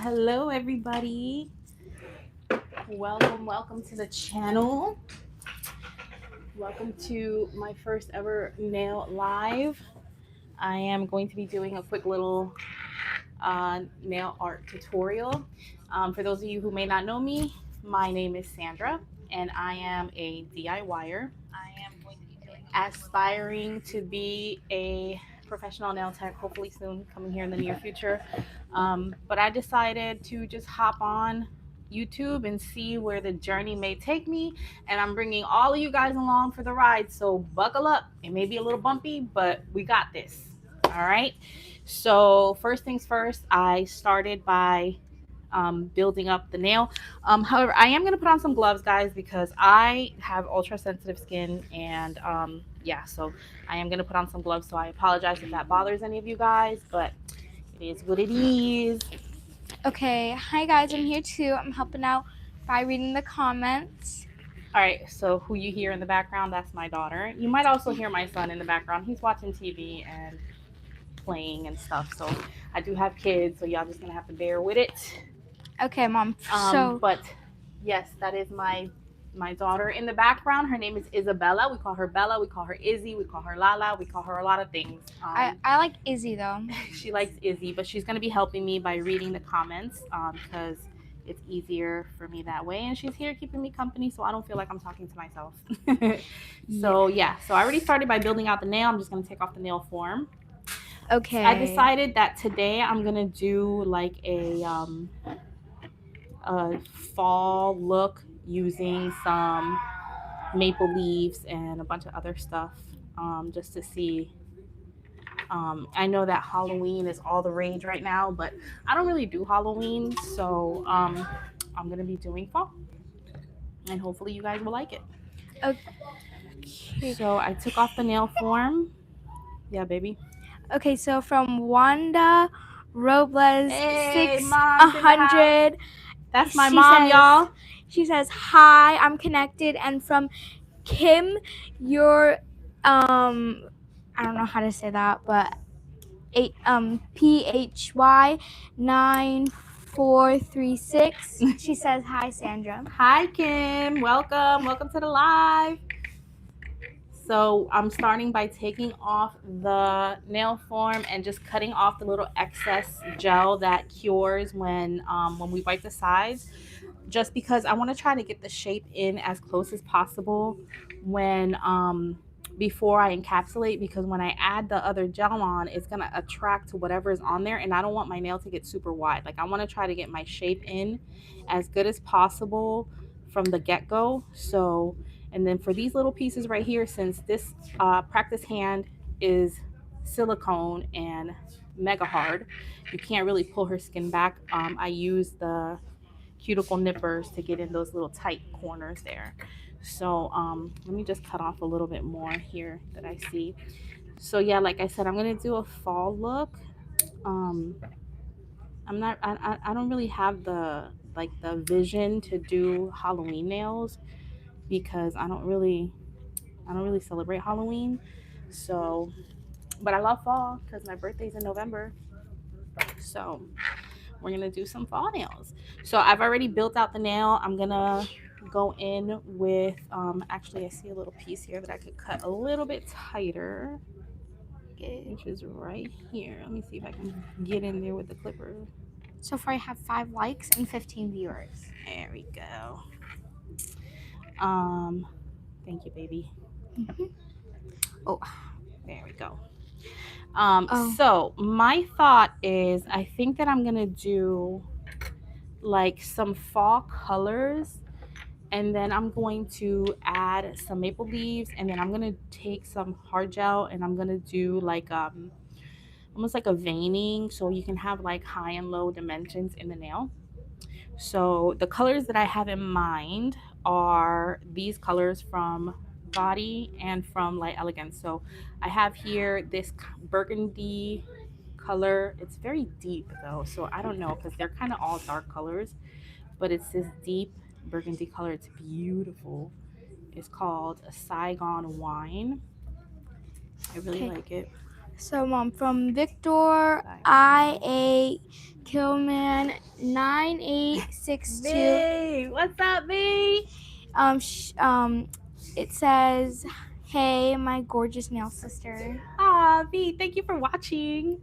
Hello everybody. Welcome to the channel. Welcome to my first ever nail live. I am going to be doing a quick little nail art tutorial. For those of you who may not know me, my name is Sandra and I am a DIYer. Aspiring to be a professional nail tech, hopefully soon, coming here in the near future. But I decided to just hop on YouTube and see where the journey may take me. And I'm bringing all of you guys along for the ride. So buckle up. It may be a little bumpy, but we got this. All right. So, first things first, I started by building up the nail. However, I am going to put on some gloves, guys, because I have ultra sensitive skin. And yeah, so I am going to put on some gloves. So I apologize if that bothers any of you guys, but it is what it is. Okay, hi guys, I'm here too. I'm helping out by reading the comments. All right, so who you hear in the background, that's my daughter. You might also hear my son in the background. He's watching TV and playing and stuff. So I do have kids, so y'all just going to have to bear with it. Okay, Mom. But yes, that is my daughter in the background. Her name is Isabella. We call her Bella. We call her Izzy. We call her Lala. We call her a lot of things. I like Izzy though. She likes Izzy, but she's going to be helping me by reading the comments because it's easier for me that way. And she's here keeping me company, so I don't feel like I'm talking to myself. So yeah, so I already started by building out the nail. I'm just going to take off the nail form. Okay. I decided that today I'm going to do like a fall look using some maple leaves and a bunch of other stuff just to see. I know that Halloween is all the rage right now, but I don't really do Halloween, so I'm going to be doing fall. And hopefully you guys will like it. Okay. So I took off the nail form. Yeah, baby. Okay, so from Wanda Robles Hey, Mom, 600. That's my mom, y'all. She says, "Hi, I'm connected." And from Kim, your I don't know how to say that, but PHY 9436. She says, "Hi, Sandra." Hi, Kim. Welcome to the live. So I'm starting by taking off the nail form and just cutting off the little excess gel that cures when we wipe the sides, just because I want to try to get the shape in as close as possible when before I encapsulate, because when I add the other gel on, it's going to attract to whatever is on there, and I don't want my nail to get super wide. Like, I want to try to get my shape in as good as possible from the get-go. So, and then for these little pieces right here, since this practice hand is silicone and mega hard, you can't really pull her skin back. I use the cuticle nippers to get in those little tight corners there. So let me just cut off a little bit more here that I see. So yeah, like I said, I'm gonna do a fall look. I don't really have the vision to do Halloween nails because I don't really celebrate Halloween. So, but I love fall because my birthday's in November. So we're gonna do some fall nails. So I've already built out the nail. I'm gonna go in with actually I see a little piece here that I could cut a little bit tighter, which is right here. Let me see if I can get in there with the clipper. So far, I have 5 likes and 15 viewers. There we go. Thank you, baby. Oh, there we go. So my thought is, I think that I'm gonna do like some fall colors, and then I'm going to add some maple leaves, and then I'm gonna take some hard gel and I'm gonna do like almost like a veining, so you can have like high and low dimensions in the nail. So the colors that I have in mind are these colors from Body and from Light Elegance. So I have here this burgundy color. It's very deep though, so I don't know, because they're kind of all dark colors, but it's this deep burgundy color. It's beautiful. It's called a Saigon Wine. I really like it. So, Mom, from Victor IA Killman 9862. B, what's up, B? It says, "Hey, my gorgeous nail sister." Ah, B, thank you for watching.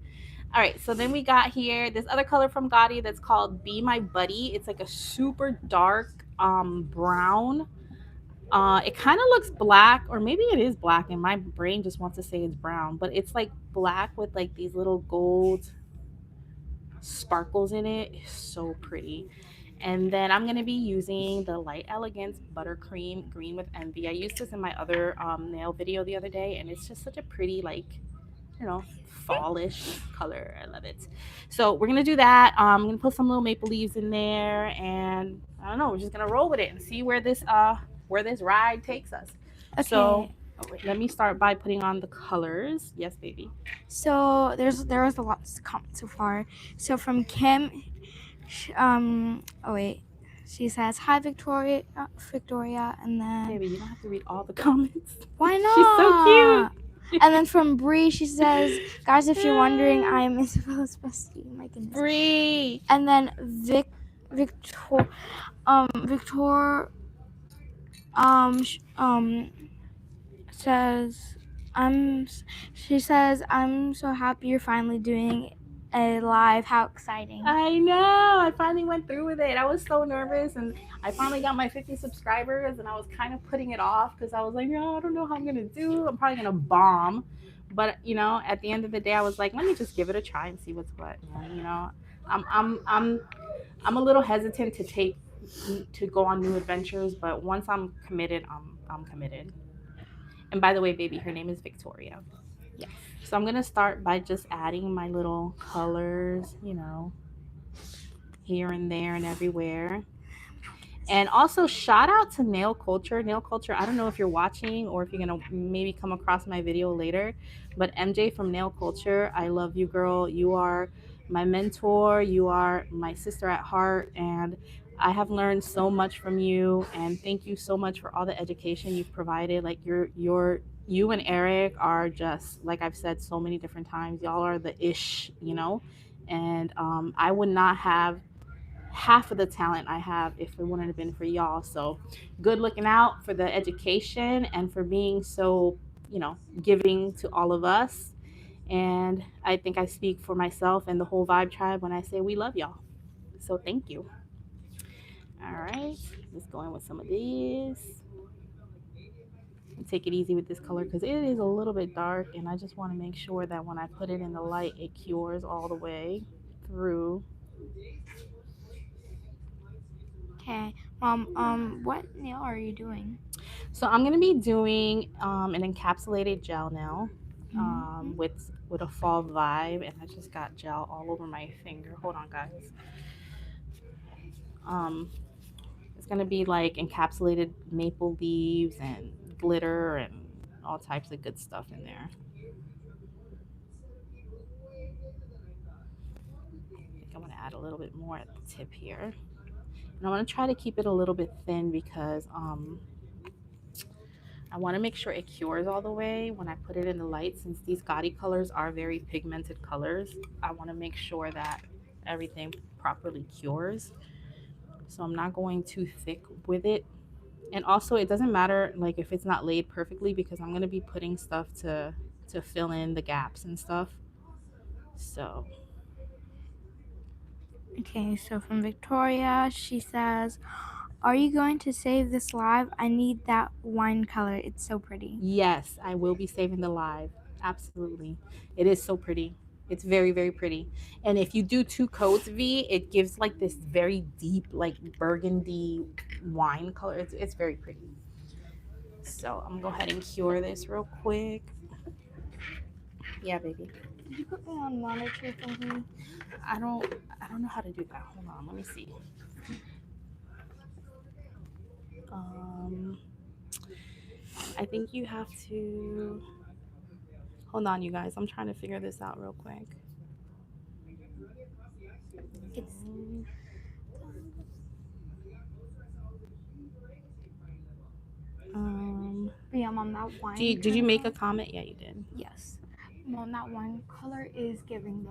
All right, so then we got here this other color from Gotti that's called Be My Buddy. It's like a super dark brown. It kind of looks black, or maybe it is black, and my brain just wants to say it's brown, but it's like black with like these little gold sparkles in it. It's so pretty. And then I'm going to be using the Light Elegance Buttercream Green with Envy. I used this in my other nail video the other day, and it's just such a pretty, like, you know, fallish color. I love it. So we're going to do that. I'm going to put some little maple leaves in there, and I don't know, we're just going to roll with it and see where this ride takes us. Okay. So let me start by putting on the colors. Yes, baby. So there was a lot to comment so far. So from Kim, she says, "Hi, Victoria," and then Baby, you don't have to read all the comments. why not? She's so cute. And then from Bree, she says, "Guys, if you're wondering, I am Isabella's bestie." My goodness. Bree. And then Victor says, she says, "I'm so happy you're finally doing a live. How exciting." I know. I finally went through with it. I was so nervous, and I finally got my 50 subscribers, and I was kind of putting it off because I was like, no, I don't know how I'm gonna do. I'm probably gonna bomb. But you know, at the end of the day, I was like, let me just give it a try and see what's what. And, you know, I'm a little hesitant to go on new adventures, but once I'm committed, I'm committed. And by the way, baby, her name is Victoria. Yes. So I'm gonna start by just adding my little colors, you know, here and there and everywhere. And also shout out to Nail Culture. Nail Culture, I don't know if you're watching or if you're gonna maybe come across my video later, but MJ from Nail Culture, I love you, girl. You are my mentor, you are my sister at heart, and I have learned so much from you, and thank you so much for all the education you've provided. Like you and Eric are just, like I've said so many different times, y'all are the ish, you know. And I would not have half of the talent I have if it wouldn't have been for y'all. So good looking out for the education and for being so, you know, giving to all of us. And I think I speak for myself and the whole Vibe Tribe when I say we love y'all. So thank you. All right, let's go in with some of this. Take it easy with this color because it is a little bit dark, and I just want to make sure that when I put it in the light, it cures all the way through. Okay, what nail are you doing? So I'm gonna be doing an encapsulated gel nail with a fall vibe, and I just got gel all over my finger. Hold on, guys. Um, it's gonna be like encapsulated maple leaves and glitter and all types of good stuff in there. I think I'm gonna add a little bit more at the tip here, and I want to try to keep it a little bit thin because I want to make sure it cures all the way when I put it in the light. Since these gaudy colors are very pigmented colors, I want to make sure that everything properly cures. So I'm not going too thick with it. And also it doesn't matter like if it's not laid perfectly because I'm going to be putting stuff to fill in the gaps and stuff. So Okay, so from Victoria, she says, "Are you going to save this live? I need that wine color. It's so pretty." yes, I will be saving the live. Absolutely. It is so pretty. It's very, very pretty. And if you do two coats, V, it gives like this very deep, like burgundy wine color. It's very pretty. So I'm gonna go ahead and cure this real quick. Yeah, baby. Did you put me on monitor for me? I don't I don't know how to do that. Hold on, let me see. Um I think you have to hold on, you guys. I'm trying to figure this out real quick. It's Mom, that wine. Did you make a comment? Yeah, you did. Yes. Mom, that wine color is giving the.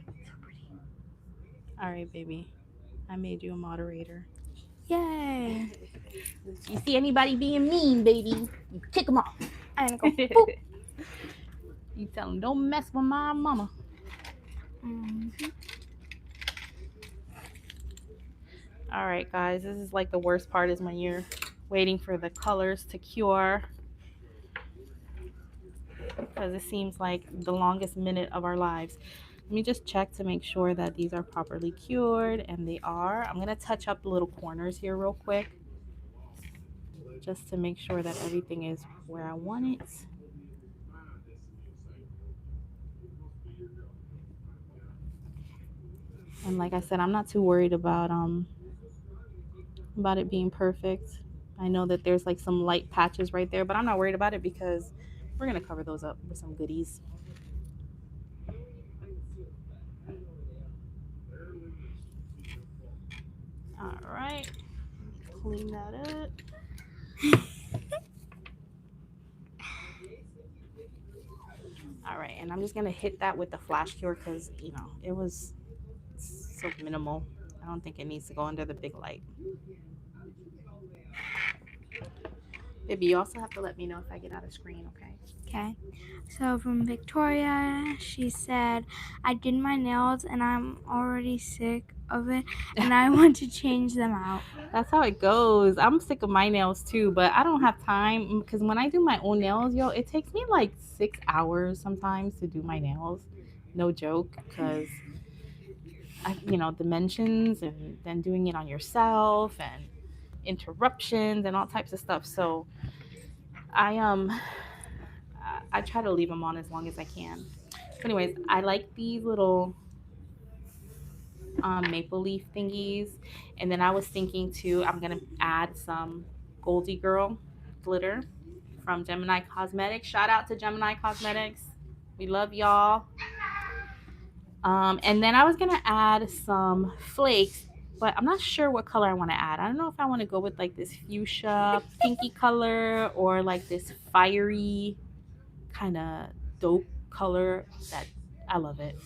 So pretty. All right, baby. I made you a moderator. Yay. If you see anybody being mean, baby, you kick them off. And go boop. You tell them, don't mess with my mama. Mhm. All right, guys, this is like the worst part is when you're waiting for the colors to cure because it seems like the longest minute of our lives. Let me just check to make sure that these are properly cured, and they are. I'm going to touch up the little corners here real quick just to make sure that everything is where I want it. And like I said, I'm not too worried about it being perfect. I know that there's like some light patches right there, but I'm not worried about it because we're going to cover those up with some goodies. All right. Clean that up. All right, and I'm just gonna hit that with the flash cure because it was so minimal. I don't think it needs to go under the big light. Baby, you also have to let me know if I get out of screen, okay? Okay. So from Victoria, she said, I did my nails and I'm already sick of it and I want to change them out. That's how it goes. I'm sick of my nails too, but I don't have time because when I do my own nails, yo, it takes me like 6 hours sometimes to do my nails. No joke, because dimensions and then doing it on yourself and interruptions and all types of stuff. So I try to leave them on as long as I can. But anyways, I like these little maple leaf thingies, and then I was thinking too, I'm gonna add some Goldie Girl glitter from Gemini Cosmetics. Shout out to Gemini Cosmetics. We love y'all. And then I was gonna add some flakes, but I'm not sure what color I want to add. I don't know if I want to go with like this fuchsia pinky color or like this fiery kind of dope color that I love it.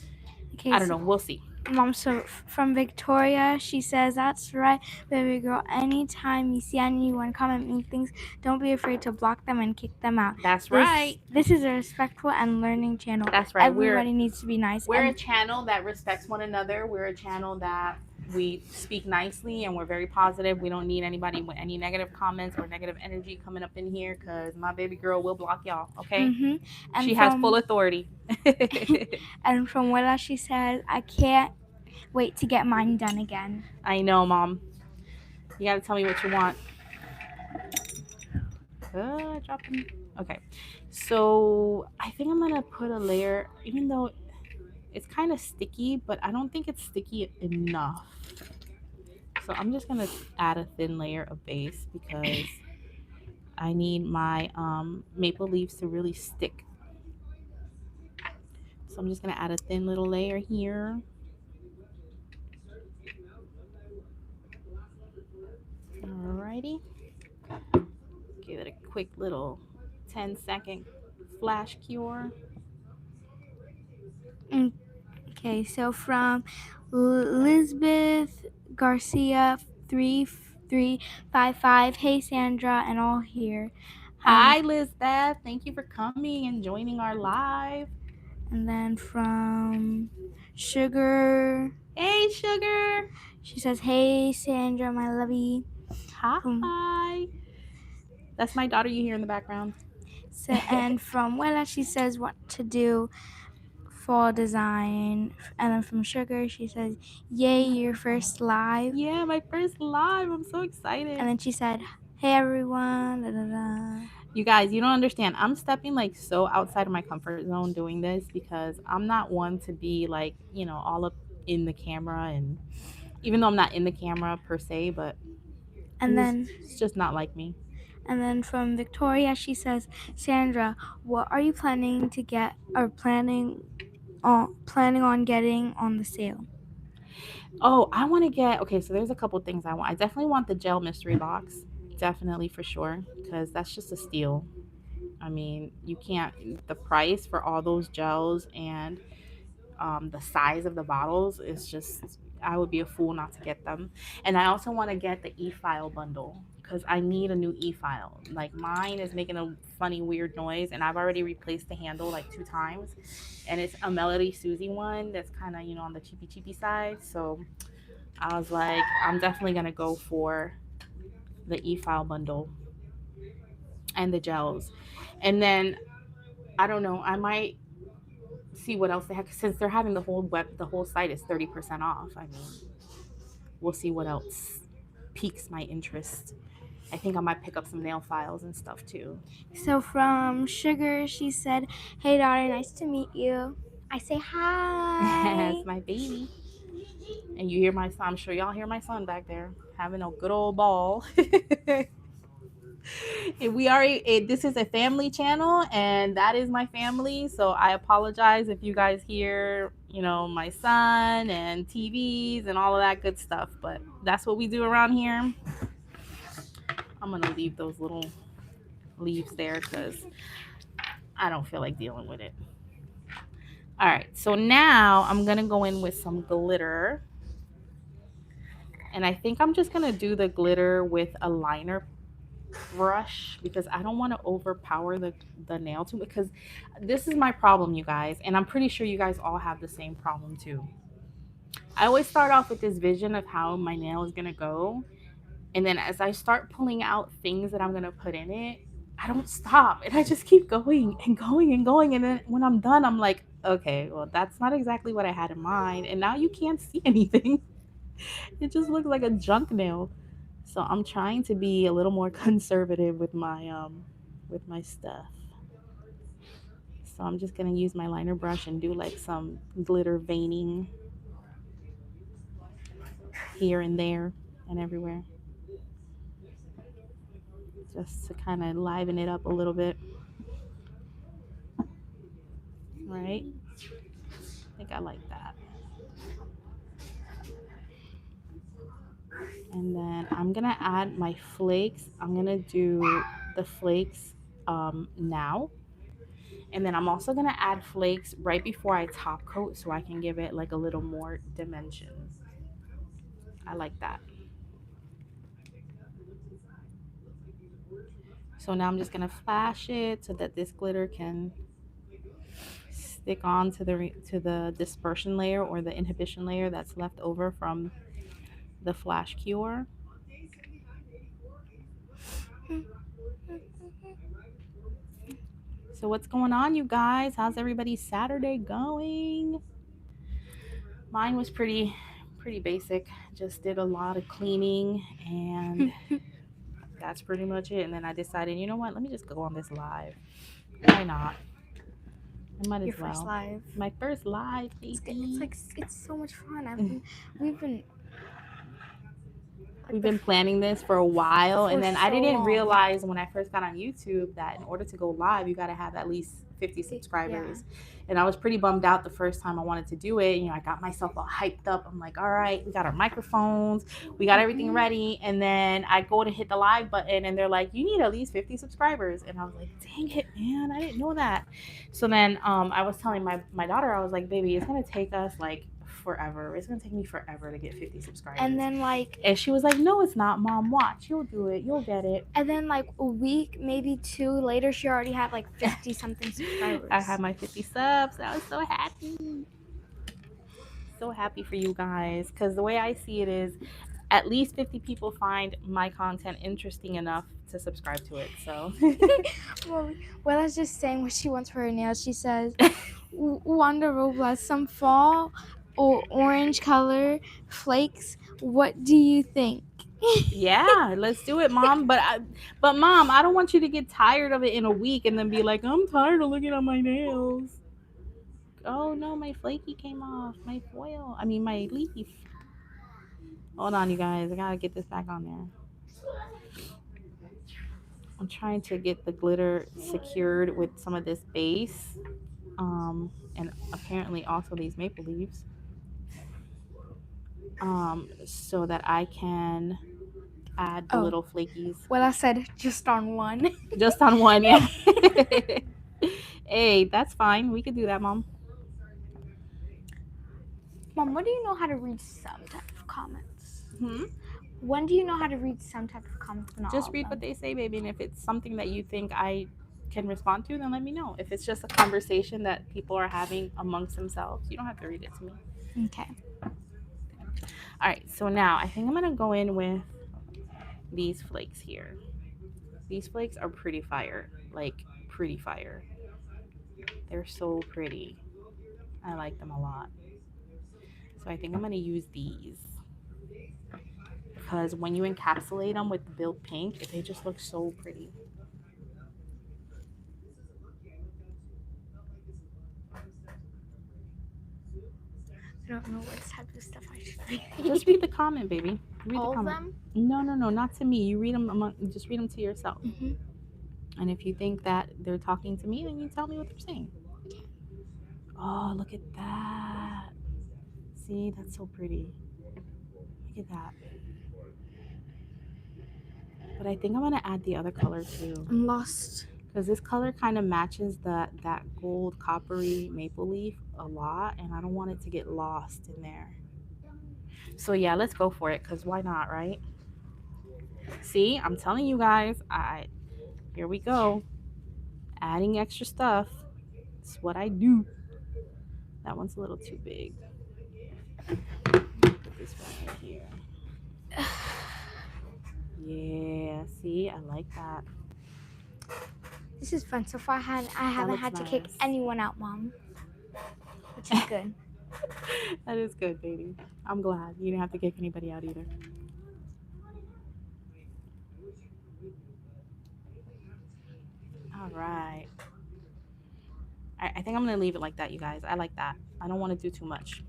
Okay, I don't know. We'll see. Mom, so from Victoria, she says, that's right, baby girl. Anytime you see anyone comment mean things, don't be afraid to block them and kick them out. That's right. This is a respectful and learning channel. That's right. Everybody needs to be nice. We're a channel that respects one another. We're a channel that we speak nicely and we're very positive. We don't need anybody with any negative comments or negative energy coming up in here because my baby girl will block y'all, okay? And she has full authority. And from Willa, she says, I can't wait to get mine done again. I know, Mom. You got to tell me what you want. Drop them. Okay. So I think I'm going to put a layer, even though it's kind of sticky, but I don't think it's sticky enough. So I'm just going to add a thin layer of base because I need my maple leaves to really stick. So I'm just going to add a thin little layer here. Alrighty. Give it a quick little 10-second flash cure. Okay, so from Lisbeth Garcia 3355, hey Sandra and all here. Hi Lisbeth, thank you for coming and joining our live. And then from Sugar, hey Sugar, she says, hey Sandra, my lovey. Hi. That's my daughter you hear in the background. So, and from Wella, she says what to do fall design. And then from Sugar, she says, yay, your first live. Yeah, my first live. I'm so excited. And then she said, hey everyone. Da, da, da. You guys, you don't understand. I'm stepping like so outside of my comfort zone doing this because I'm not one to be like, all up in the camera, and even though I'm not in the camera per se, but it's just not like me. And then from Victoria, she says, Sandra, what are you planning to get or planning on getting on the sale? Oh, I want to get, okay, so there's a couple things I want. I definitely want the gel mystery box. Definitely, for sure, because that's just a steal. I mean, you can't, the price for all those gels and the size of the bottles is just I would be a fool not to get them. And I also want to get the e-file bundle because I need a new e-file. Like mine is making a funny weird noise, and I've already replaced the handle like 2 times, and it's a Melody Susie one that's kind of on the cheapy cheapy side. So I was like, I'm definitely gonna go for the e-file bundle and the gels, and then I don't know, I might see what else they have since they're having the whole site is 30% off. I mean, we'll see what else piques my interest. I think I might pick up some nail files and stuff too. So from Sugar, she said, "Hey daughter, nice to meet you." I say hi. It's my baby. And you hear my son. I'm sure y'all hear my son back there having a good old ball. This is a family channel, and that is my family. So I apologize if you guys hear, my son and TVs and all of that good stuff. But that's what we do around here. I'm gonna leave those little leaves there because I don't feel like dealing with it. All right, so now I'm gonna go in with some glitter, and I think I'm just gonna do the glitter with a liner brush because I don't want to overpower the nail too, because this is my problem, you guys, and I'm pretty sure you guys all have the same problem too. I always start off with this vision of how my nail is gonna go, and then as I start pulling out things that I'm gonna put in it, I don't stop, and I just keep going and going and going, and then when I'm done, I'm like, okay, well, that's not exactly what I had in mind, and now you can't see anything. It just looks like a junk nail. So I'm trying to be a little more conservative with my stuff. So I'm just gonna use my liner brush and do like some glitter veining here and there and everywhere, just to kind of liven it up a little bit. Right? I think I like that. And then I'm gonna add my flakes. I'm gonna do the flakes now. And then I'm also gonna add flakes right before I top coat so I can give it like a little more dimension. I like that. So now I'm just gonna flash it so that this glitter can stick on to the dispersion layer or the inhibition layer that's left over from the flash cure. So what's going on, you guys? How's everybody's Saturday going? Mine was pretty basic. Just did a lot of cleaning, and that's pretty much it. And then I decided, you know what? Let me just go on this live. Why not? I might as Your well. first live. My first live, baby. It's so much fun. We've been planning this for a while, and then I didn't long. realize when I first got on YouTube that in order to go live, you got to have at least 50 subscribers. Yeah. And I was pretty bummed out the first time I wanted to do it. I got myself all hyped up. I'm like, all right, we got our microphones, we got everything ready. And then I go to hit the live button, and they're like, you need at least 50 subscribers. And I was like, dang it, man, I didn't know that. So then I was telling my daughter, I was like, baby, it's going to take us like forever. It's gonna take me forever to get 50 subscribers. And then and she was like, no, it's not, Mom, watch, you'll do it, you'll get it. And then like a week, maybe 2 later, she already had like 50 something subscribers. I had my 50 subs. I was so happy for you guys, because the way I see it is at least 50 people find my content interesting enough to subscribe to it. So well, I was just saying what she wants for her nails. She says, Wanda Robles, some fall or orange color flakes. What do you think? Yeah, let's do it, Mom. But Mom, I don't want you to get tired of it in a week and then be like, I'm tired of looking at my nails. Oh no, my flaky came off. My leaf. Hold on, you guys. I gotta get this back on there. I'm trying to get the glitter secured with some of this base, and apparently also these maple leaves, so that I can add the little flakies. Well, I said just on one. Just on one, yeah. Hey, that's fine. We could do that, Mom. Mom, when do you know how to read some type of comments? Hmm? When do you know how to read some type of comments? But not Just all read of what them? they say, baby. And if it's something that you think I can respond to, then let me know. If it's just a conversation that people are having amongst themselves, you don't have to read it to me. Okay. All right, so now I think I'm gonna go in with these flakes here. These flakes are pretty fire, like pretty fire. They're so pretty. I like them a lot. So I think I'm gonna use these because when you encapsulate them with the built pink, they just look so pretty. I don't know what type of stuff I should read. Just read the comment, baby. Read All the of comment. them? No, not to me. You read them among. Just read them to yourself. Mm-hmm. And if you think that they're talking to me, then you tell me what they're saying. Oh, look at that. See, that's so pretty. Look at that. But I think I'm gonna add the other color too. I'm lost. Because this color kind of matches that gold coppery maple leaf a lot, and I don't want it to get lost in there. So yeah, let's go for it, because why not, right? See, I'm telling you guys, here we go. Adding extra stuff. It's what I do. That one's a little too big. Put this one right here. Yeah, see, I like that. This is fun. So far, I haven't looks had to kick nice. anyone out, Mom. Which is good. That is good, baby. I'm glad you didn't have to kick anybody out either. All right. I think I'm gonna leave it like that, you guys. I like that. I don't want to do too much.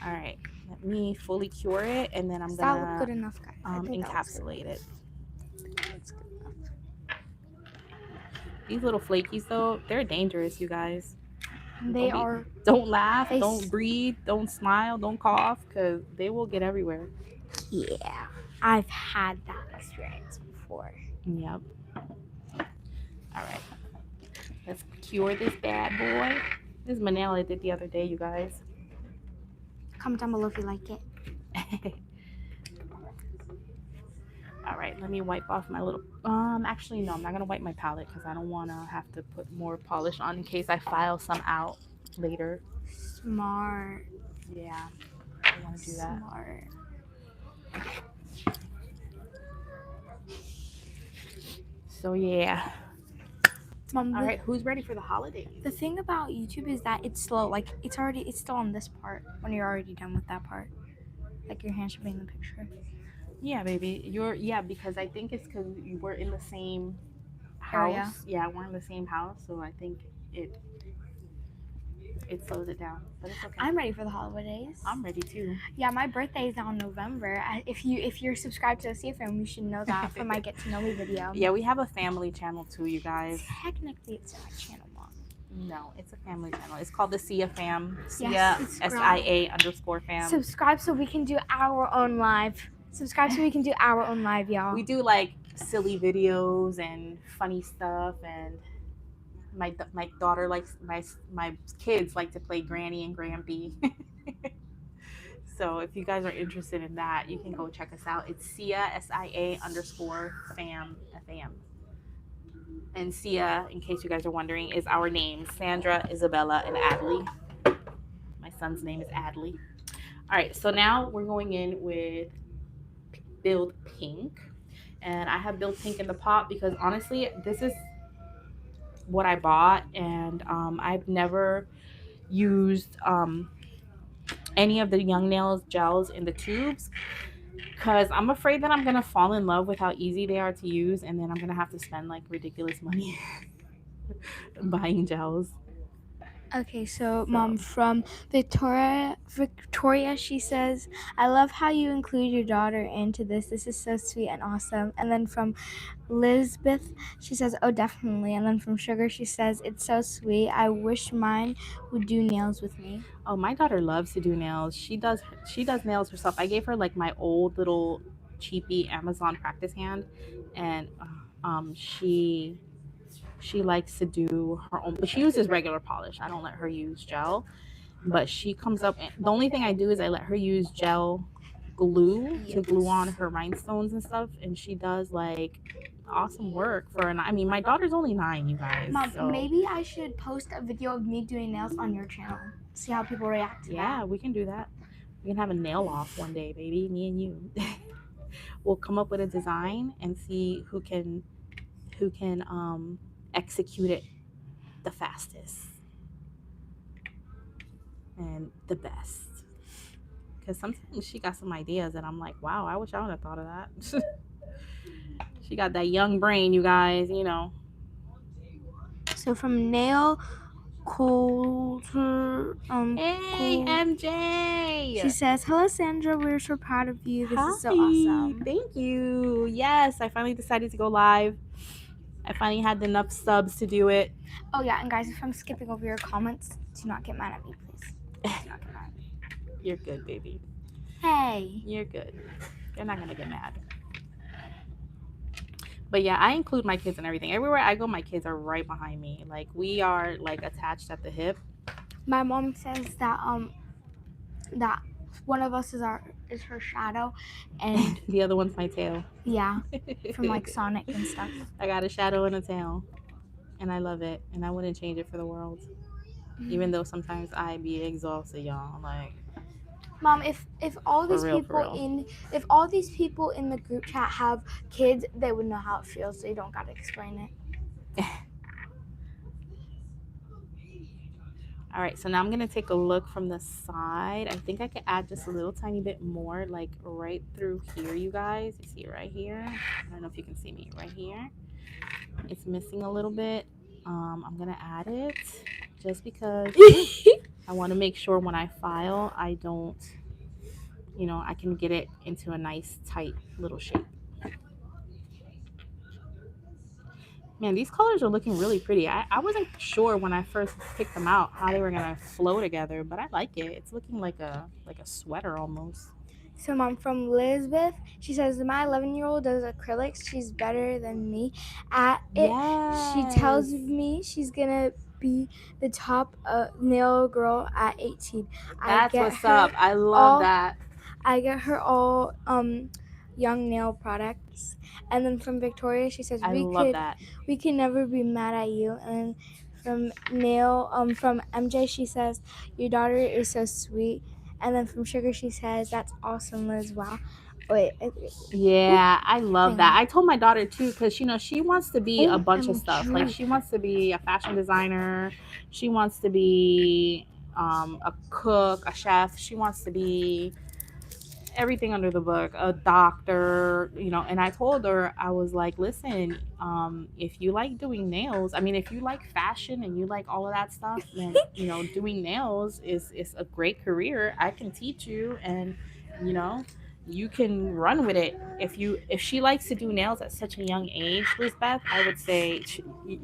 All right, let me fully cure it, and then I'm Does that look gonna good enough, guys? I think that looks good. encapsulate it. That's good enough. These little flakies, though, they're dangerous, you guys. They are. Don't laugh, They don't breathe, don't smile, don't cough, because they will get everywhere. Yeah, I've had that experience before. Yep. All right, let's cure this bad boy. This is my nail I did the other day, you guys. Comment down below if you like it. All right, let me wipe off my little. Actually, no, I'm not gonna wipe my palette because I don't want to have to put more polish on in case I file some out later. Smart. Yeah, I want to do that. Smart. So yeah. Mom, All right, who's ready for the holidays? The thing about YouTube is that it's slow. Like it's still on this part when you're already done with that part. Like your hand should be in the picture. Yeah, baby. Because I think it's because we're in the same house. Area. Yeah, we're in the same house, so I think it slows it down. But it's okay. I'm ready for the holidays. I'm ready too. Yeah, my birthday is on November. If you're subscribed to the CFM, you should know that from my Get to Know Me video. Yeah, we have a family channel too, you guys. Technically, it's my channel, Mom. No, it's a family channel. It's called the Sia Fam. Sia Yes, SIA_fam. Subscribe so we can do our own live. Y'all. We do like silly videos and funny stuff, and my daughter likes my kids like to play Granny and Grampy. So if you guys are interested in that, you can go check us out. It's Sia SIA_fam. And Sia, in case you guys are wondering, is our name. Sandra, Isabella, and Adley. My son's name is Adley. All right, so now we're going in with Build Pink. And I have Build Pink in the pot because honestly, this is what I bought. And I've never used any of the Young Nails gels in the tubes because I'm afraid that I'm going to fall in love with how easy they are to use. And then I'm going to have to spend like ridiculous money buying gels. Okay, so Mom, from Victoria, she says, I love how you include your daughter into this. This is so sweet and awesome. And then from Lisbeth, she says, oh, definitely. And then from Sugar, she says, it's so sweet. I wish mine would do nails with me. Oh, my daughter loves to do nails. She does nails herself. I gave her like my old little cheapy Amazon practice hand, and she likes to do her own, but she uses regular polish. I don't let her use gel. but she comes up. The only thing I do is I let her use gel glue to glue on her rhinestones and stuff, and she does like awesome work for an. I mean, my daughter's only 9, you guys. Mom, So maybe I should post a video of me doing nails on your channel. See how people react to that. yeah, we can do that. We can have a nail off one day, baby. Me and you. We'll come up with a design and see who can execute it the fastest and the best. Because sometimes she got some ideas and I'm like, wow, I wish I would have thought of that. She got that young brain, you guys, you know. So from Nail Coulter, Hey, MJ. she says, "Hello, Sandra. We're so proud of you. This is so Hi. awesome." Thank you. Yes, I finally decided to go live. I finally had enough subs to do it. Oh yeah, and guys, if I'm skipping over your comments, do not get mad at me, please. Do not get mad at me. You're good, baby. Hey. You're good. You're not gonna get mad. But yeah, I include my kids in everything. Everywhere I go, my kids are right behind me. Like we are like attached at the hip. My mom says that that one of us is her shadow, and the other one's my tail. Yeah, from like Sonic and stuff. I got a shadow and a tail, and I love it, and I wouldn't change it for the world. Even though sometimes I be exhausted, y'all. Like, Mom, if all these real, people if all these people in the group chat have kids, they would know how it feels. So you don't gotta explain it. All right, so now I'm gonna take a look from the side. I think I could add just a little tiny bit more, like right through here, you guys. You see it right here? I don't know if you can see me right here. It's missing a little bit. I'm gonna add it just because I want to make sure when I file, I don't, I can get it into a nice tight little shape. Man, these colors are looking really pretty. I wasn't sure when I first picked them out how they were gonna flow together, but I like it. It's looking like a sweater almost. So Mom, from Elizabeth, she says my 11-year-old does acrylics. She's better than me at it. Yes. She tells me she's gonna be the top nail girl at 18. That's what's up. I love that. I get her all young nail products. And then from Victoria, she says we can never be mad at you. And from from MJ, she says your daughter is so sweet. And then from Sugar, she says that's awesome, Liz. Wow. Wait. Yeah, I love that. I told my daughter too, because she wants to be a bunch of stuff. Like she wants to be a fashion designer. She wants to be a cook, a chef. She wants to be everything under the book, a doctor, and I told her, I was like, listen, if you like doing nails, I mean, if you like fashion and you like all of that stuff, then doing nails is a great career. I can teach you, and you can run with it. If she likes to do nails at such a young age, Lisbeth, I would say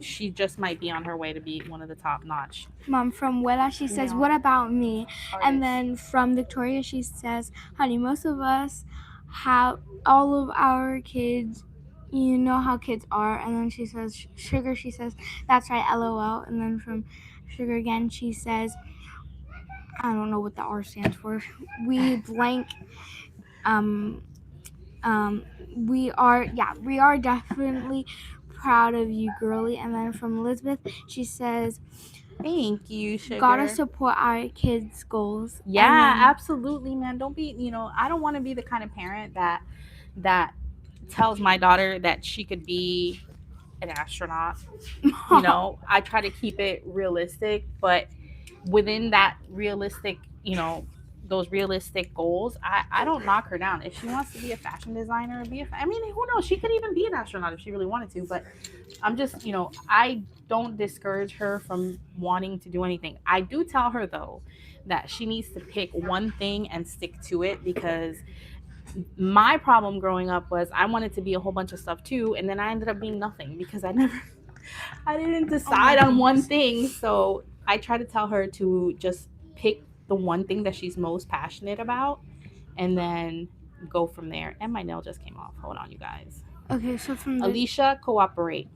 she just might be on her way to be one of the top notch. Mom, from Wella, she says, what about me? And then from Victoria, she says, honey, most of us have all of our kids, you know how kids are. And then she says, Sugar, she says, that's right, LOL. And then from Sugar again, she says, I don't know what the R stands for. We blank. We are definitely proud of you, girly. And then from Elizabeth, she says, thank you, Sugar. Gotta support our kids' goals. Yeah, absolutely, man. Don't be, I don't want to be the kind of parent that tells my daughter that she could be an astronaut. I try to keep it realistic, but within that realistic, those realistic goals, I don't knock her down. If she wants to be a fashion designer, I mean, who knows? She could even be an astronaut if she really wanted to, but I'm just, I don't discourage her from wanting to do anything. I do tell her, though, that she needs to pick one thing and stick to it, because my problem growing up was I wanted to be a whole bunch of stuff too, and then I ended up being nothing because I didn't decide on one thing. So I try to tell her to just pick the one thing that she's most passionate about and then go from there. And my nail just came off. Hold on, you guys. Okay, so from Alicia, cooperate.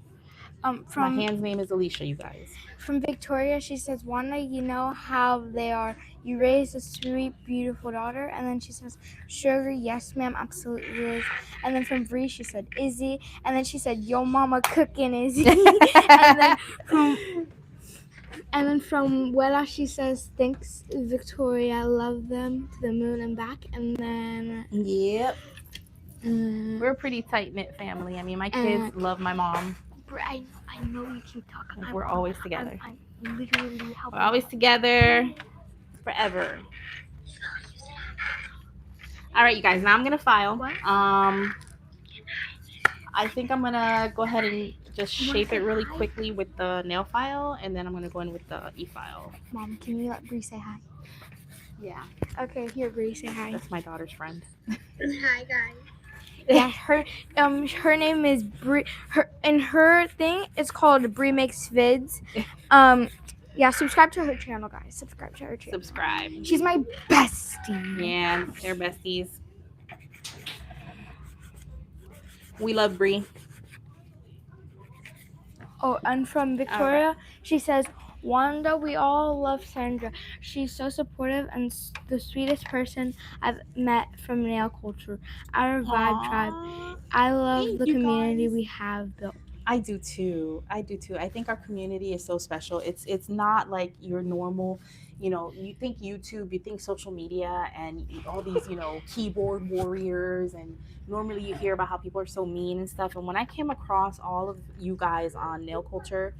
My From hand's name is Alicia, you guys. from Victoria, she says, "Wanda, you know how they are. You raised a sweet, beautiful daughter." And then she says, "Sugar, yes, ma'am, absolutely, Liz." And then from Bree, she said, "Izzy." And then she said, "Yo, mama cooking, Izzy." And then from Wella, she says, "Thanks, Victoria. I love them to the moon and back." And then Yep. We're a pretty tight-knit family. I mean, my kids love my mom. I know you keep talking. We're always together. I'm literally helping. We're always together forever. All right, you guys. Now I'm gonna file. What? I think I'm gonna go ahead and just shape it really quickly with the nail file, and then I'm gonna go in with the e-file. Mom, can you let Bree say hi? Yeah. Okay, here, Bree, say hi. That's my daughter's friend. Hi guys. Yeah, her name is Bree. Her thing is called Bree Makes Vids. Yeah, subscribe to her channel, guys. Subscribe to her channel. Subscribe. She's my bestie. Yeah, they're besties. We love Bree. Oh, and from Victoria, she says, "Wanda, we all love Sandra. She's so supportive and the sweetest person I've met from nail culture. Our vibe tribe. I love Thank the you, community guys. we have built." I do too. I think our community is so special. It's not like your normal, you think YouTube, you think social media, and all these, keyboard warriors, and normally you hear about how people are so mean and stuff. And when I came across all of you guys on Nail Culture,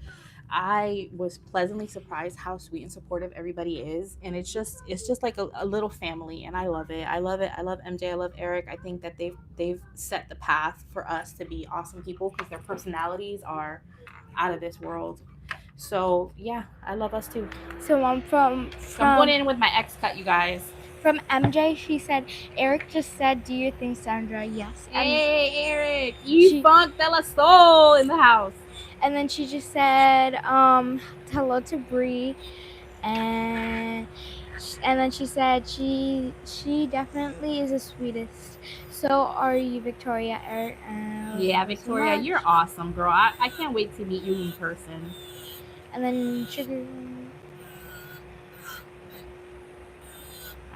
I was pleasantly surprised how sweet and supportive everybody is, and it's just like a little family, and I love it. I love it. I love MJ. I love Eric. I think that they've set the path for us to be awesome people because their personalities are out of this world. So yeah, I love us too. So, Mom, So I'm going in with my X cut, you guys. from MJ, she said, "Eric just said, do you think Sandra?" Yes. Hey, Eric, you funk de la soul in the house. And then she just said, "Hello to Bree," and then she said she definitely is the sweetest. So are you, Victoria? Eric? Yeah, Victoria, you're awesome, girl. I can't wait to meet you in person. And then Sugar.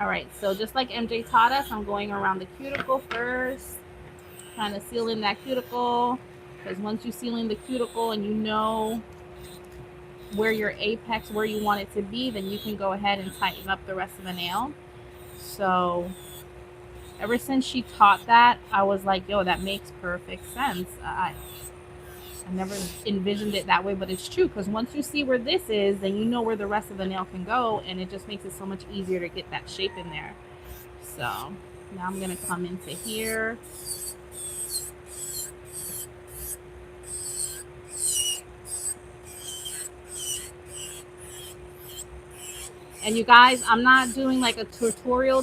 All right, so just like MJ taught us, I'm going around the cuticle first, trying to seal in that cuticle, because once you seal in the cuticle and you know where your apex, where you want it to be, then you can go ahead and tighten up the rest of the nail. So ever since she taught that, I was like, yo, that makes perfect sense. I never envisioned it that way, but it's true, because once you see where this is, then you know where the rest of the nail can go, and it just makes it so much easier to get that shape in there. So now I'm gonna come into here. And you guys, I'm not doing like a tutorial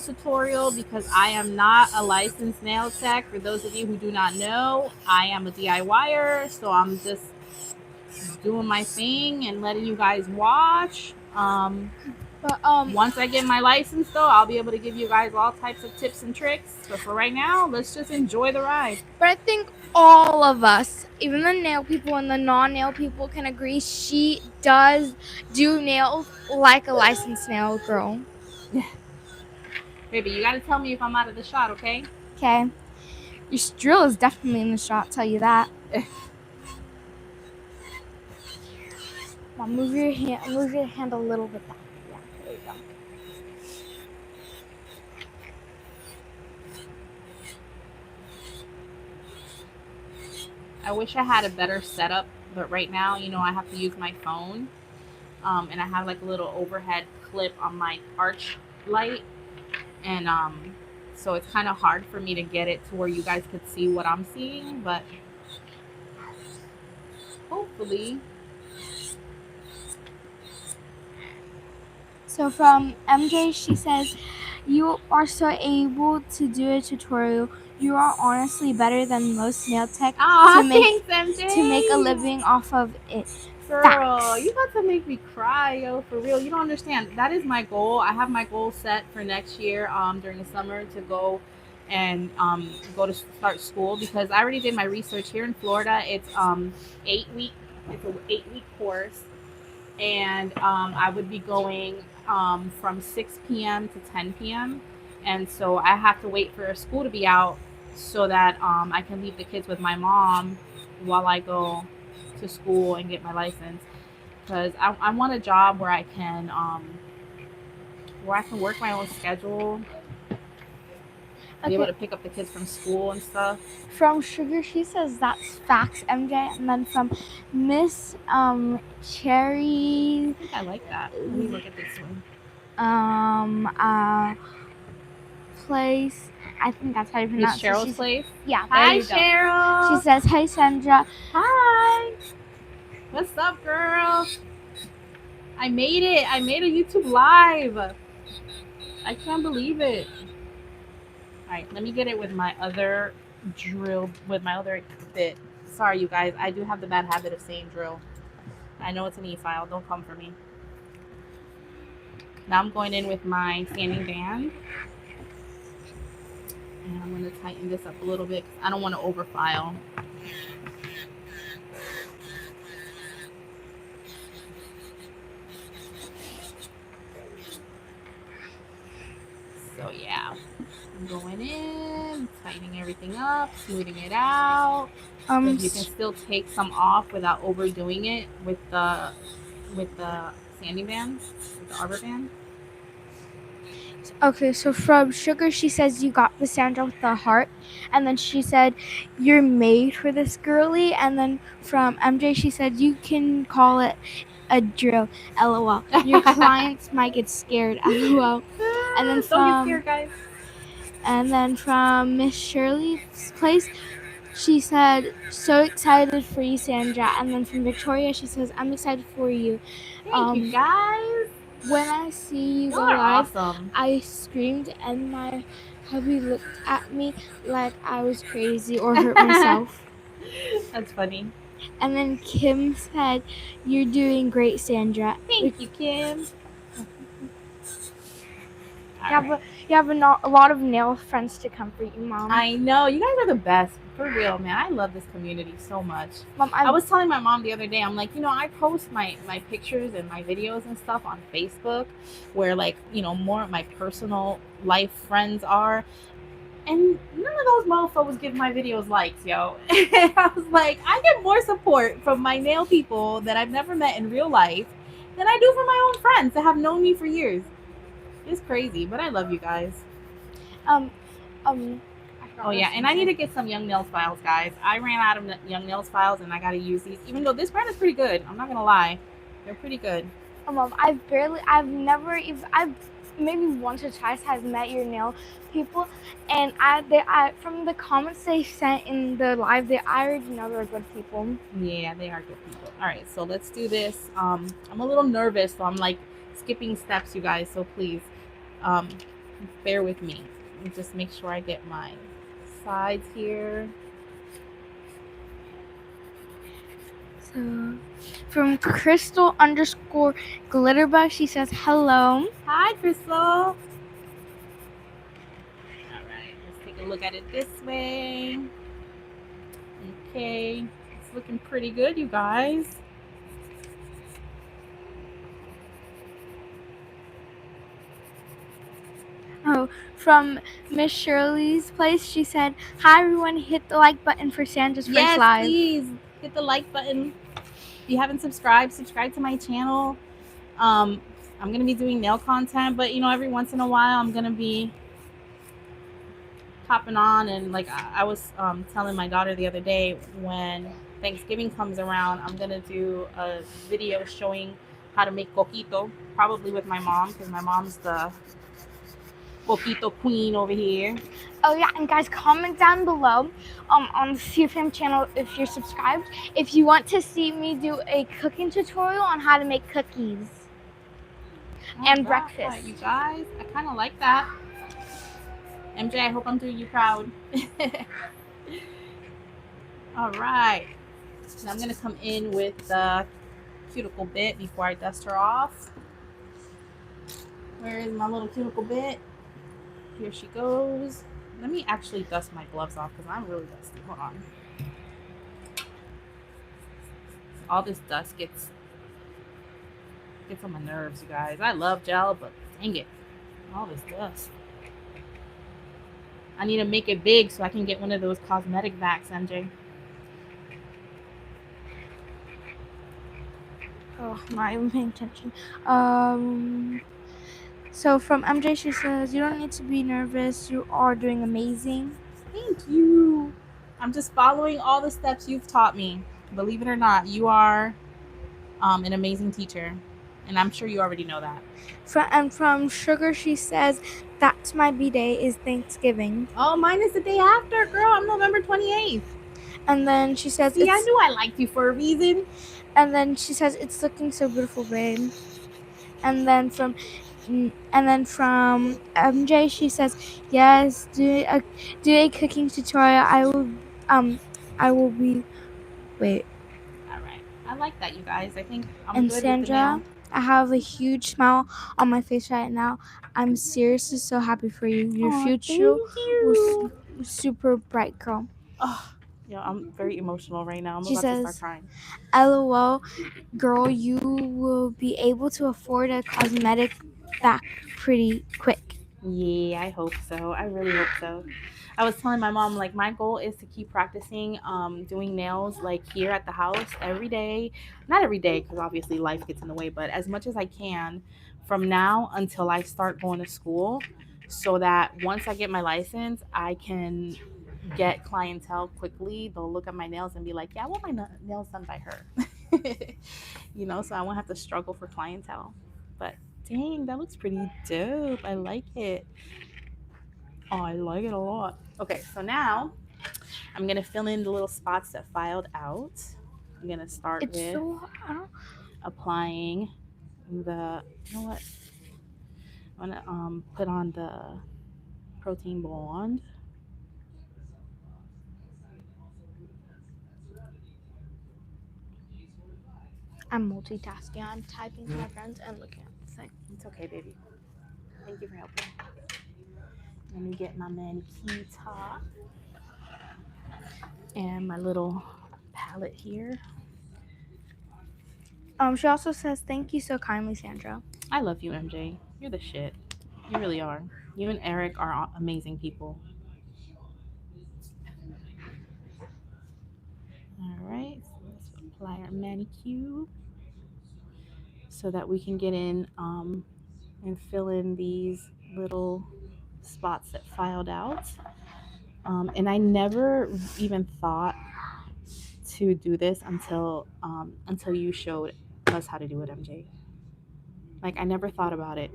because I am not a licensed nail tech. For those of you who do not know, I am a DIYer, so I'm just doing my thing and letting you guys watch. Once I get my license, though, I'll be able to give you guys all types of tips and tricks. But for right now, let's just enjoy the ride. But I think all of us, even the nail people and the non-nail people, can agree she does do nails like a licensed nail girl. Baby, you gotta tell me if I'm out of the shot, okay? Okay. Your drill is definitely in the shot, tell you that. Mom, move your hand a little bit back. Yeah, there you go. I wish I had a better setup, but right now, I have to use my phone. And I have like a little overhead clip on my arch light. And so it's kind of hard for me to get it to where you guys could see what I'm seeing, but hopefully. So from MJ, she says, "You are so able to do a tutorial. You are honestly better than most nail tech thanks, MJ. to make a living off of it." Girl, Facts. you about to make me cry, yo, for real. You don't understand. That is my goal. I have my goal set for next year during the summer to go and go to start school, because I already did my research here in Florida. It's 8 week It's an 8-week course, and I would be going from 6 p.m. to 10 p.m. And so I have to wait for school to be out so that I can leave the kids with my mom while I go to school and get my license. Because I want a job where I can work my own schedule, be able Okay. to pick up the kids from school and stuff. From Sugar, she says that's facts, MJ. And then from Miss Cherry, I think I like that. Let me look at this one. Place. I think that's how you Miss pronounce it. Cheryl's place. Yeah, there Hi, you go. Cheryl. She says, "Hey, Sandra." Hi. What's up, girls? I made it. I made a YouTube live. I can't believe it. All right, let me get it with my other drill, with my other bit. Sorry, you guys. I do have the bad habit of saying drill. I know it's an e-file. Don't come for me. Now I'm going in with my sanding band. And I'm going to tighten this up a little bit because I don't want to overfile. So yeah, I'm going in, tightening everything up, smoothing it out. You can still take some off without overdoing it with the sanding band, with the arbor band. Okay, so from Sugar, she says you got the Sandra with the heart, and then she said you're made for this, girly. And then from MJ, she said you can call it a drill, LOL. Your clients might get scared, LOL. And then don't get scared, guys. And then from Miss Shirley's place, she said, "So excited for you, Sandra." And then from Victoria, she says, "I'm excited for you. Thank you, guys. When I see you go Y'all are live, awesome. I screamed and my hubby looked at me like I was crazy or hurt myself." That's funny. And then Kim said, "You're doing great, Sandra." Thank you, Kim. You have a lot of nail friends to comfort you, Mom. I know. You guys are the best. For real, man. I love this community so much. Mom, I was telling my mom the other day, I'm like, I post my pictures and my videos and stuff on Facebook where, like, more of my personal life friends are. And none of those mofos give my videos likes, yo. I was like, I get more support from my nail people that I've never met in real life than I do from my own friends that have known me for years. It's crazy, but I love you guys. Oh yeah, and I need to get some Young Nails files, guys. I ran out of Young Nails files, and I got to use these. Even though this brand is pretty good, I'm not gonna lie, they're pretty good. Mom, I've maybe once or twice have met your nail people, and I from the comments they sent in the live, I already know they're good people. Yeah, they are good people. All right, so let's do this. I'm a little nervous, so I'm like skipping steps, you guys. So please, bear with me. Let me just make sure I get my sides here. So, from Crystal_Glitterbug, she says hello. Hi, Crystal. All right, let's take a look at it this way. Okay, it's looking pretty good, you guys. Oh, from Miss Shirley's place, she said, "Hi everyone, hit the like button for Sandra's first live." Yes, please hit the like button. If you haven't subscribed to my channel. I'm gonna be doing nail content, but every once in a while I'm gonna be hopping on, and like I was telling my daughter the other day, when Thanksgiving comes around, I'm gonna do a video showing how to make coquito, probably with my mom, because my mom's the coquito queen over here. Oh yeah, and guys, comment down below on the CFM channel if you're subscribed, if you want to see me do a cooking tutorial on how to make cookies and breakfast. You guys, I kind of like that. MJ, I hope I'm doing you proud. All right, now I'm gonna come in with the cuticle bit before I dust her off. Where is my little cuticle bit? Here she goes. Let me actually dust my gloves off because I'm really dusty. Hold on. All this dust gets on my nerves, you guys. I love gel, but dang it, all this dust. I need to make it big so I can get one of those cosmetic vacs, MJ. Oh, I'm not even paying attention. Um, so from MJ, she says, "You don't need to be nervous. You are doing amazing." Thank you. I'm just following all the steps you've taught me. Believe it or not, you are an amazing teacher, and I'm sure you already know that. From Sugar, she says, "That's my B-day is Thanksgiving." Oh, mine is the day after, girl. I'm November 28th. And then she says, See, I knew I liked you for a reason. "It's looking so beautiful, babe." And then from MJ, she says, "Yes, do a cooking tutorial. I will be wait." All right. I like that, you guys. I think I'm And good with the Sandra, nail. I have a huge smile on my face right now. I'm seriously so happy for you. Your Oh, future thank was you. super bright, girl. Oh, yeah, I'm very emotional right now. I'm She about to start says, crying. "LOL, girl, you will be able to afford a cosmetic back pretty quick." Yeah, I hope so. I really hope so. I was telling my mom like my goal is to keep practicing doing nails like here at the house every day. Not every day because obviously life gets in the way, but as much as I can from now until I start going to school so that once I get my license, I can get clientele quickly. They'll look at my nails and be like, "Yeah, I want my nails done by her." So I won't have to struggle for clientele. But dang, that looks pretty dope. I like it. Oh, I like it a lot. Okay, so now I'm gonna fill in the little spots that filed out. I'm gonna start It's with so I don't applying the. You know what? I'm gonna put on the protein blonde. I'm multitasking. I'm typing to my friends and looking at the thing. It's okay, baby. Thank you for helping. Let me get my manicure top and my little palette here. She also says, "Thank you so kindly, Sandra." I love you, MJ. You're the shit. You really are. You and Eric are amazing people. All right, so let's apply our manicure so that we can get in and fill in these little spots that filed out. And I never even thought to do this until you showed us how to do it, MJ. Like I never thought about it.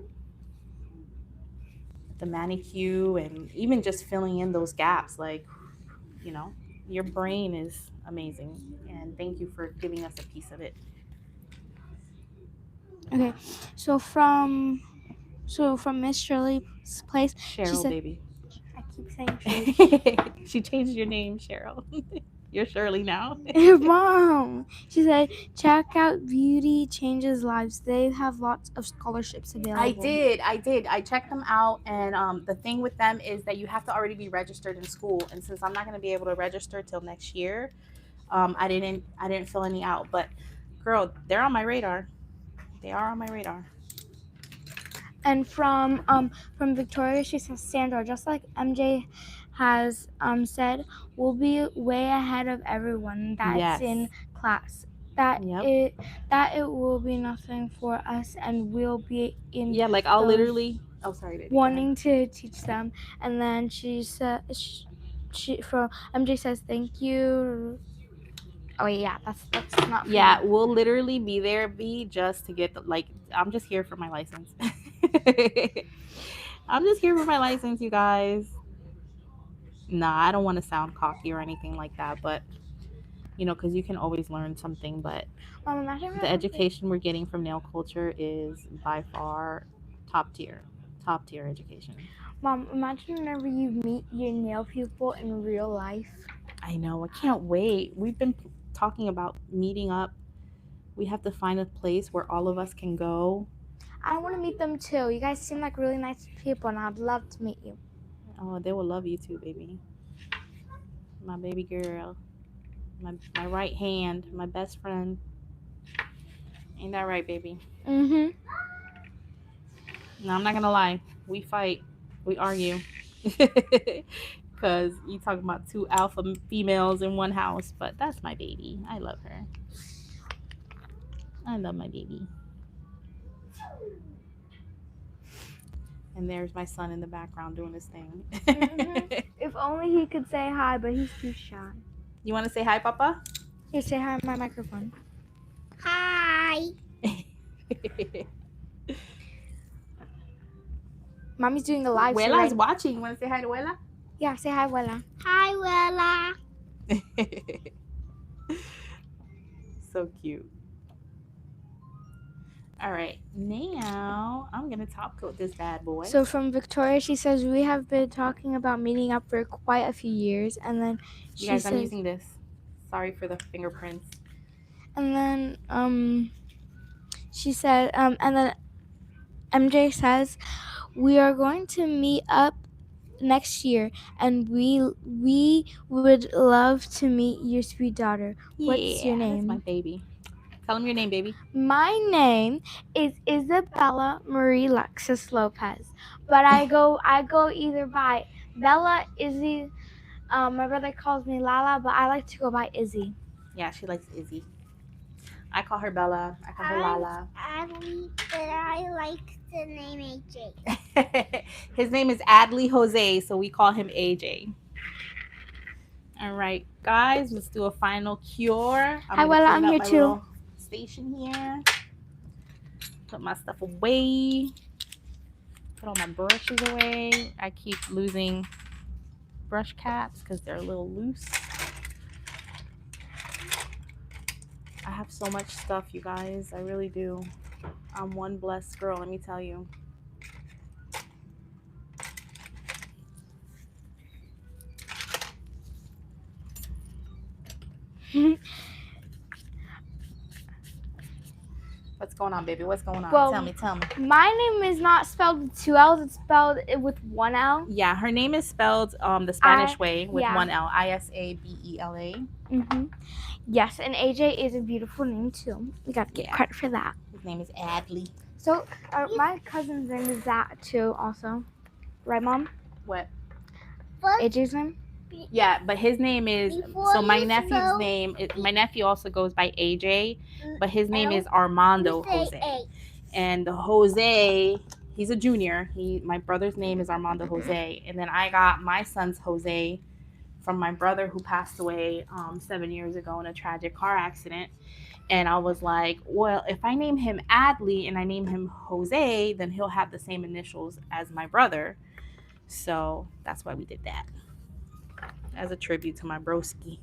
The manicure and even just filling in those gaps, like you know, your brain is amazing, and thank you for giving us a piece of it. Okay, so from Miss Shirley's place, she Cheryl, said, baby. "I keep saying Shirley." She changed your name, Cheryl. You're Shirley now. Mom, she said, "Check out Beauty Changes Lives. They have lots of scholarships I available." did. I did. I checked them out, and the thing with them is that you have to already be registered in school. And since I'm not going to be able to register till next year, I didn't fill any out. But girl, they're on my radar. They are on my radar. And from Victoria, she says, "Sandra, just like MJ has said, we'll be way ahead of everyone that's Yes. in class. That Yep. it will be nothing for us, and we'll be in Yeah. Like I'll those literally. Oh, sorry, baby. Go ahead. wanting to teach them." And then she said, she from MJ says, "Thank you." Oh wait, yeah, that's not for Yeah, me. we'll literally be there, be just to get the like. I'm just here for my license. I'm just here for my license, you guys. Nah, I don't want to sound cocky or anything like that, but because you can always learn something. But Mom, imagine the whenever, education we're getting from nail culture is by far top tier education. Mom, imagine whenever you meet your nail people in real life. I know. I can't wait. We've been talking about meeting up. We have to find a place where all of us can go. I want to meet them too. You guys seem like really nice people, and I'd love to meet you. Oh, they will love you too, baby. My baby girl. My right hand, my best friend. Ain't that right, baby? Mm-hmm. No, I'm not gonna lie. We fight. We argue. Cause you talking about two alpha females in one house, but that's my baby. I love her. I love my baby. And there's my son in the background doing his thing. If only he could say hi, but he's too shy. You want to say hi, Papa? Here, say hi on my microphone. Hi. Mommy's doing a live stream. Wela's watching. You want to say hi to Wela? Yeah, say hi, Wella. Hi, Wella. So cute. All right, now I'm gonna top coat this bad boy. So from Victoria, she says we have been talking about meeting up for quite a few years, and then you guys, I'm using this. Sorry for the fingerprints. And then she said, and then MJ says we are going to meet up next year, and we would love to meet your sweet daughter. What's your name? That's my baby. Tell him your name, baby. My name is Isabella Marie Lexus Lopez, but I go either by Bella, Izzy. My brother calls me Lala, but I like to go by Izzy. Yeah, she likes Izzy. I call her Bella. I call her Lala. Adley, but I like the name AJ. His name is Adley Jose, so we call him AJ. All right, guys, let's do a final cure. Hi, Wella, I'm here too. Station here. Put my stuff away. Put all my brushes away. I keep losing brush caps because they're a little loose. I have so much stuff, you guys. I really do. I'm one blessed girl, let me tell you. What's going on, baby? What's going on? Well, tell me. My name is not spelled with 2 L's. It's spelled with 1 L. Yeah, her name is spelled the Spanish way with 1 L. Isabella. Mm-hmm. Yes, and AJ is a beautiful name too. We got to get credit for that. His name is Adley. So my cousin's name is that too also. Right, Mom? What? AJ's name? Yeah, but his name is, so my nephew's name, my nephew also goes by AJ, but his name is Armando Jose. And the Jose, he's a junior. My brother's name is Armando Jose. And then I got my son's Jose from my brother who passed away 7 years ago in a tragic car accident. And I was like, well, if I name him Adley and I name him Jose, then he'll have the same initials as my brother. So that's why we did that, as a tribute to my broski.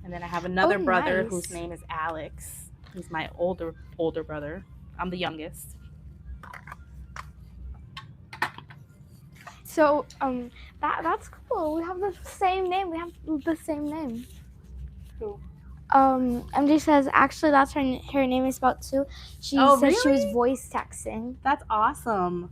And then I have another brother whose name is Alex. He's my older brother. I'm the youngest. So that's cool. We have the same name. Who? MJ says actually that's her name is spelled too. She said she was voice texting. That's awesome.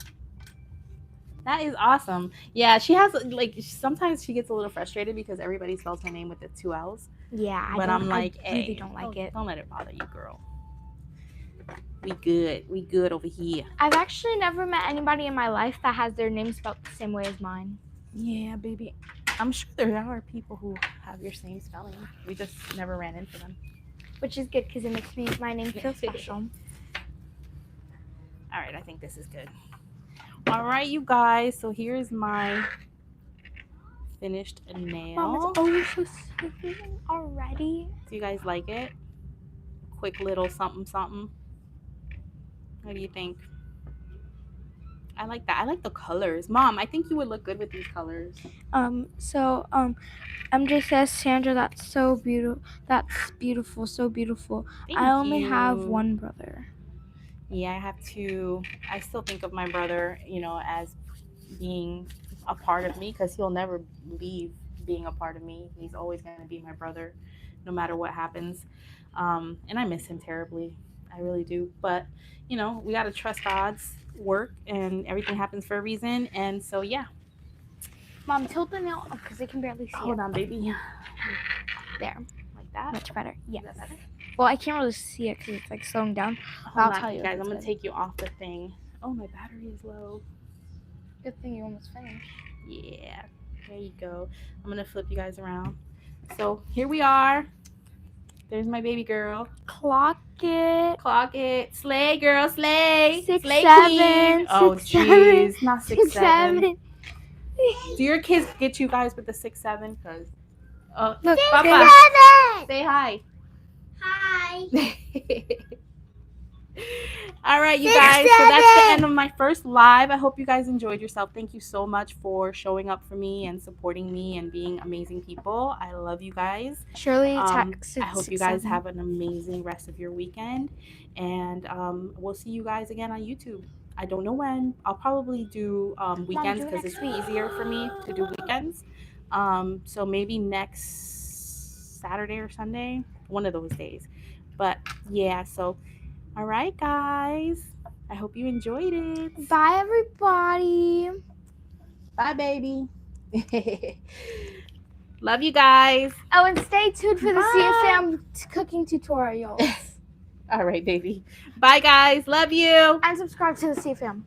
That is awesome. Yeah, she has sometimes she gets a little frustrated because everybody spells her name with the 2 L's. Yeah, but I'm like, I really don't like it. Don't let it bother you, girl. We good over here. I've actually never met anybody in my life that has their name spelled the same way as mine. Yeah, baby. I'm sure there are people who have your same spelling. We just never ran into them. Which is good because it makes my name feel special. All right, I think this is good. All right, you guys. So here's my finished nail. Mom, it's always so sweet already. Do you guys like it? Quick little something. What do you think? I like that. I like the colors. Mom, I think you would look good with these colors. MJ says, Sandra, that's so beautiful. That's beautiful. So beautiful. Thank I only you. have one brother. Yeah, I have two. I still think of my brother, as being a part of me because he'll never leave being a part of me. He's always going to be my brother no matter what happens. And I miss him terribly. I really do. But, we got to trust God's work and everything happens for a reason. And so, yeah. Mom, tilt the nail up because they can barely see Hold it. on, baby. There. Like that? Much better. Yes. Is that better? Well, I can't really see it because it's like slowing down. But Hold I'll on, tell you. guys. if I'm it's gonna good. take you off the thing. Oh, my battery is low. Good thing you almost finished. Yeah, there you go. I'm gonna flip you guys around. So here we are. There's my baby girl. Clock it. Clock it. Slay, girl, slay. 6, Slay 7, queen. Oh, 6, 7, jeez. Not 6, 6, 7. 7. Do your kids get you guys with the 6, 7? Cause Look, Papa, Seven. say hi. Hi. All right, you 6, guys. So that's the 7. end of my first live. I hope you guys enjoyed yourself. Thank you so much for showing up for me and supporting me and being amazing people. I love you guys. Shirley I texted hope 6, you guys 7. have an amazing rest of your weekend, and we'll see you guys again on YouTube. I don't know when. I'll probably do weekends do it because it's next week. easier for me to do weekends. So maybe next Saturday or Sunday, one of those days. But yeah, so all right, guys. I hope you enjoyed it. Bye, everybody. Bye, baby. Love you guys. Oh, and stay tuned for the Bye. CFM cooking tutorials. All right, baby. Bye, guys. Love you. And subscribe to the CFM.